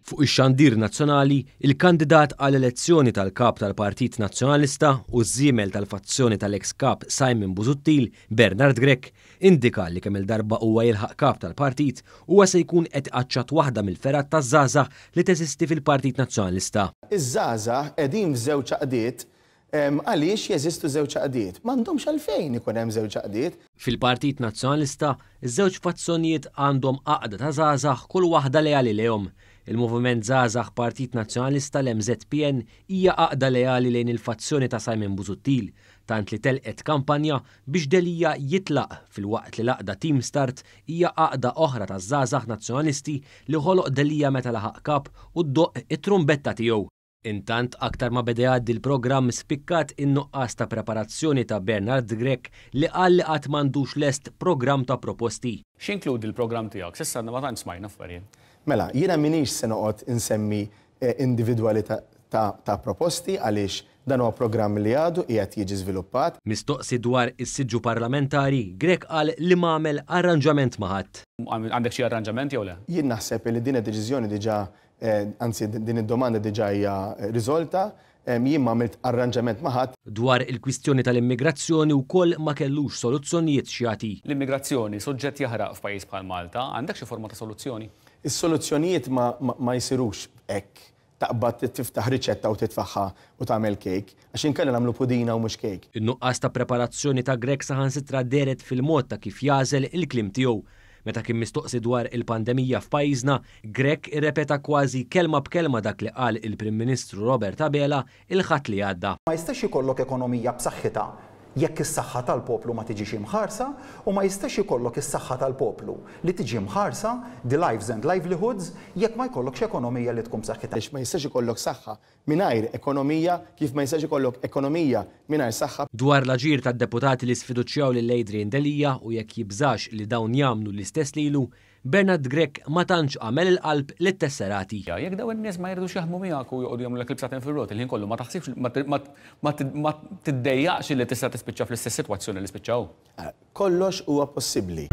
Fuq ix-xandir nazzjonali, il-kandidat għal elezzjoni tal-kap tal-Partit Nazzjonalista u żiemel tal-fazzjoni tal-ex kap Simon Busuttil, Bernard Grech, indika li kemm il-darba huwa jilħaq kap tal-partit huwa se jkun qed iqaċċat waħda mill-ferat taż-żgħażagħ li teżisti fil-Partit Nazzjonalista. Iż-żgħażagħ qegħdin f'żewġ għaqdiet għaliex jeżistu żewġ għaqdiet. M'għandhomx għalfejn ikun hemm żewġ għaqdiet. Fil-Partit Nazzjonalista, iż-żewġ fazzjonijiet għandhom għaqda ta' żgħażagħ kull waħda lejali lejhom. Il-Moviment Żgħażagħ Partit Nazzjonalista l-MZPN hija għaqda lejali lejn il-fazzjoni ta' Simon Busuttil, tant li telqet kampanja biex Delija jitlaq fil-waqt li l-għaqda Team Start hija għaqda oħra ta' żgħażagħ nazzjonalisti li ħoloq Delija meta laħaq kap u ddoqq it-trumbetta tiegħu. Intant aktar ma beda jgħaddi l-programm spikkat in-nuqqas ta' preparazzjoni ta' Bernard Grech li qal li qatt m'għandux lest programm ta' proposti. X'inkludi l-programm tiegħek? S'issa ma tantx smajna affarijiet. Mela, jiena minix se noqgħod insemmi individwali ta' proposti għaliex dan huwa programm li għadu qiegħed jiġi żviluppat. Mistoqsi dwar is-siġġu parlamentari, Grech qal li m'għamel arranġament ma' ħadd. Għandek xi arranġament jew le? Jien naħseb li din id-deċiżjoni diġà anzi din id-domanda diġà hija riżolta, jien m'għamilt arranġament ma' ħadd. Dwar il-kwistjoni tal-immigrazzjoni wkoll ma kellux soluzzjonijiet xjati. L-immigrazzjoni suġġett jaħraq f'pajjiż bħal Malta, għandek xi forma ta' soluzzjoni? Is-soluzzjonijiet ma jsirux hekk. Taqbad tiftaħ riċetta u titfaħħa u tagħmel kejk, għax inkella nagħmlu pudina u mhux kejk. In-nuqqas ta' preparazzjoni ta' Grech saħansitra deret fil-mod ta' kif jażel il-kliem tiegħu. Meta kien mistoqsi dwar il-pandemija f'pajjiżna, Grech irrepeta kważi kelma b'kelma dak li qal il-Prim Ministru Robert Abela il-ħadd li għadda. Ma jistax ikollok ekonomija b'saħħitha jekk is-saħħa tal-poplu ma tiġix imħarsa u ma jistax ikollok is-saħħa tal-poplu li tiġi mħarsa the lives and livelihoods jekk ma jkollokx ekonomija li tkun b'saħħitha. Ma jistax ikollok saħħa mingħajr ekonomija kif ma jistax ikollok ekonomija mingħajr saħħa. Dwar l-aġir tad-deputati li sfiduċjaw lil Adrian Delija u jekk jibżax li dawn jagħmlu l-istess lilu, Bernard Grech ma tantx għamel il-qalb lit-tesserati. Jekk dawn in-nies ma jridux jaħdmu miegħek u joqogħdu jagħmlu lek libsatin fir-rot il-ħin kollu ma taħsibx ma tiddejjaqx li tista' tispiċċa fl-istess sitwazzjoni li spiċċaw. Kollox huwa possibbli.